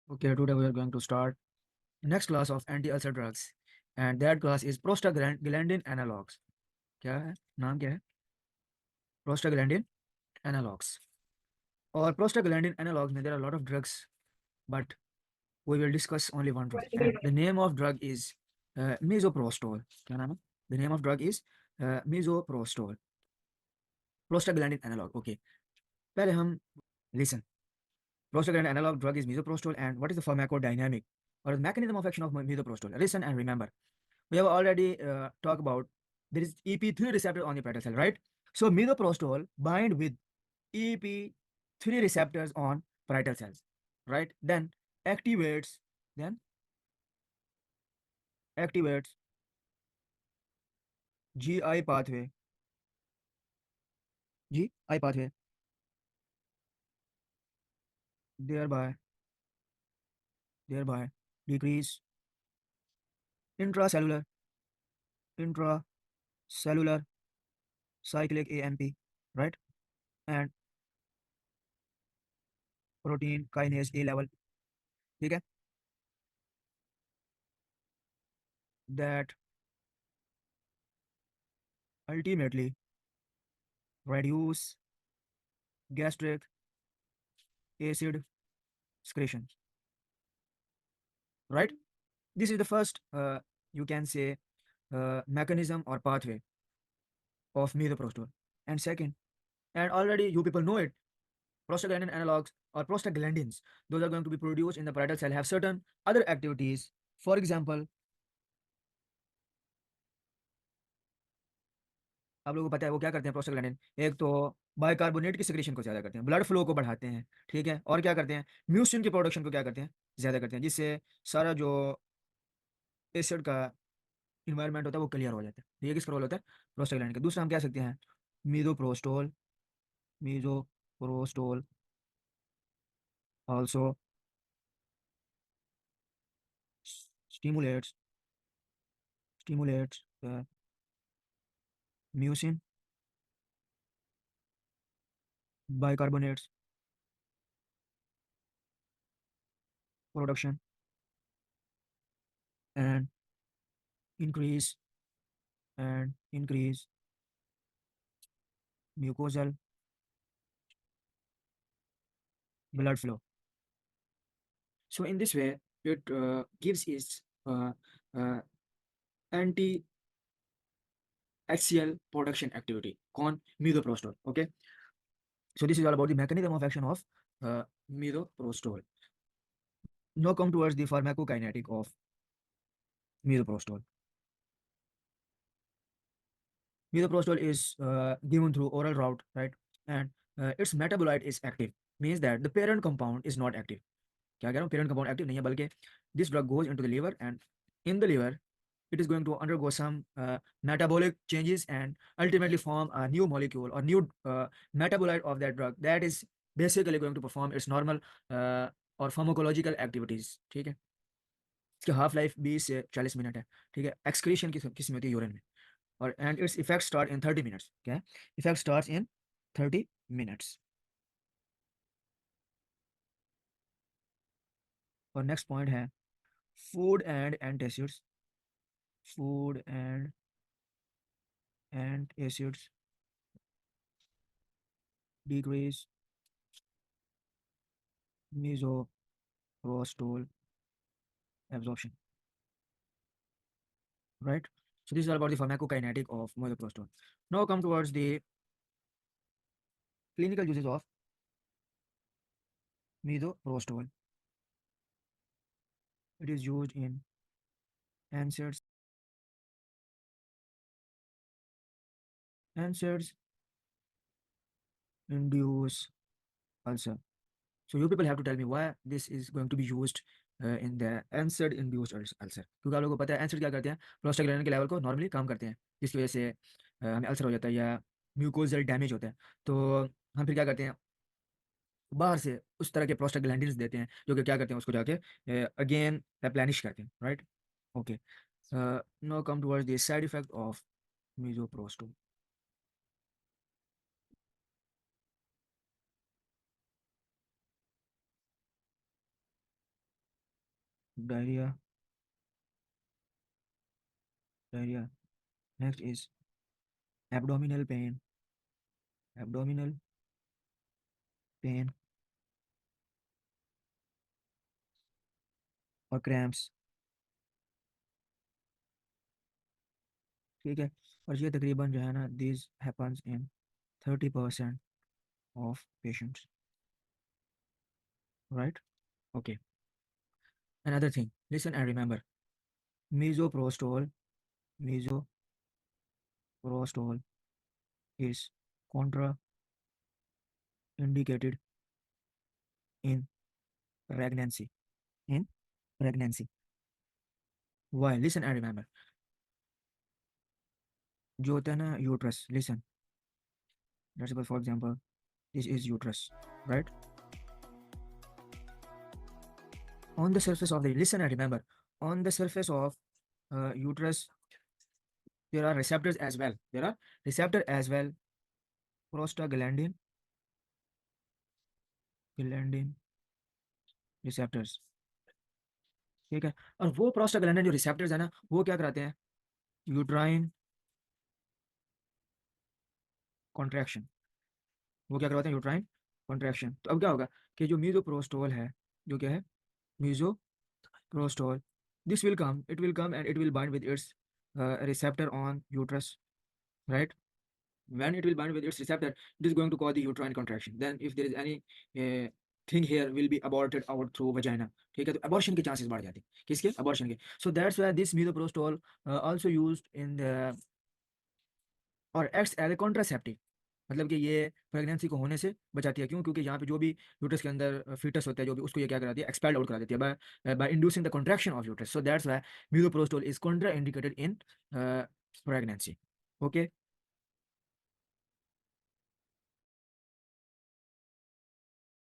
Okay, today we are going to start next class of anti-ulcer drugs, and that class is prostaglandin analogs. क्या है नाम क्या है prostaglandin analogs or prostaglandin analogs में there are a lot of drugs, but we will discuss only one drug, and the name of drug is misoprostol. क्या नाम है? The name of drug is misoprostol, prostaglandin analog. Okay, पहले हम listen. Prostaglandin analog drug is misoprostol, and what is the pharmacodynamic or the mechanism of action of misoprostol? Listen and remember. We have already talked about there is EP3 receptor on the parietal cell, right? So misoprostol bind with EP3 receptors on parietal cells, right? Then activates, then activates GI pathway, GI pathway, thereby decrease intracellular intracellular cyclic AMP, right? And protein kinase A level, ठीक है? That ultimately reduce gastric acid excretion, right? This is the first, you can say, mechanism or pathway of misoprostol. And second, and already you people know it, prostaglandin analogs or prostaglandins, those are going to be produced in the parietal cell, have certain other activities. For example, आप लोगों को पता है वो क्या करते हैं prostaglandin, एक तो बाइकार्बोनेट की सिक्रेशन को ज़्यादा करते हैं, ब्लड फ्लो को बढ़ाते हैं, ठीक है, और क्या करते हैं, म्यूसिन की प्रोडक्शन को क्या करते हैं, ज़्यादा करते हैं, जिससे सारा जो एसिड का इन्वायरमेंट होता है वो क्लियर हो जाता है। ये किसका रोल होता है? प्रोस्टाग्लैंडिन का। दूसरा हम कह सकते हैं मीजोप्रोस्टोल, मीजोप्रोस्टोल also stimulates the mucin bicarbonates production and increase increase mucosal blood flow. So in this way, it gives its uh, anti axial production activity on misoprostol. Okay, so this is all about the mechanism of action of misoprostol. Now come towards the pharmacokinetic of misoprostol. Misoprostol is given through oral route, right? And its metabolite is active, means that the parent compound is not active. क्या कह रहा हूँ? Parent compound active नहीं है, बल्कि this drug goes into the liver, and in the liver it is going to undergo some metabolic changes and ultimately form a new molecule or new metabolite of that drug that is basically going to perform its normal or pharmacological activities. ठीक है, इसकी half life 20 से 40 minute है, ठीक है। Excretion किस में होती है? यूरिन में। और and its effect start in 30 minutes. क्या है? Effect starts in 30 minutes. और नेक्स्ट पॉइंट है food and antacids, food and antacids decrease misoprostol absorption, right? So this is all about the pharmacokinetic of misoprostol. Now come towards the clinical uses of misoprostol. It is used in NSAIDs, NSAIDs induce ulcer. So you people have to tell me why this is going to be used in the NSAID induced ulcer. क्योंकि आप लोगों को पता है NSAID क्या करते हैं? Prostaglandin के लेवल को नॉर्मली कम करते हैं, जिसकी वजह से हमें अल्सर हो जाता है या म्यूकोजल डैमेज होता है। तो हम फिर क्या करते हैं? बाहर से उस तरह के प्रोस्टाग्लैंडिन्स देते हैं जो कि क्या करते हैं? उसको जाके अगेन रिप्लेनिश करते हैं, right? Okay, now come towards the side effect of misoprostol. diarrhea, diarrhea. Next is abdominal pain, abdominal pain और cramps. ठीक है, और ये तकरीबन जो है ना, this happens in 30% of patients, right? Okay. Another thing, listen and remember, misoprostol, misoprostol is contraindicated in pregnancy. In pregnancy. Why? Listen and remember. जो होता है ना uterus, listen. Let's suppose, for example, this is uterus, right? On the surface of the, listen and remember, on the surface of uterus, there are receptors as well. There are receptor as well. Prostaglandin, glandin receptors. ठीक है, और वो prostaglandin जो receptors है ना, वो क्या कराते हैं? Uterine contraction. वो क्या करवाते हैं? Uterine contraction. तो अब क्या होगा कि जो मीजोप्रोस्टोल है, जो क्या है? मीजोप्रोस्टोल, this will come, it will come and it will bind with its receptor on uterus, right? When it will bind with its receptor, it is going to cause the uterine contraction. Then if there is any thing here will be aborted out through vagina. ठीक है, तो abortion के chances बढ़ जाते हैं. किसके? abortion के. So that's why this misoprostol also used in the और acts as a contraceptive. मतलब कि ये प्रेगनेंसी को होने से बचाती है. क्यों? क्योंकि यहाँ पे जो भी यूट्रस के अंदर फीटस होता है, जो भी, उसको ये क्या कराती है? एक्सपेल्ड आउट करा देती है by inducing the contraction of uterus. So that's why misoprostol is contraindicated in pregnancy. Okay.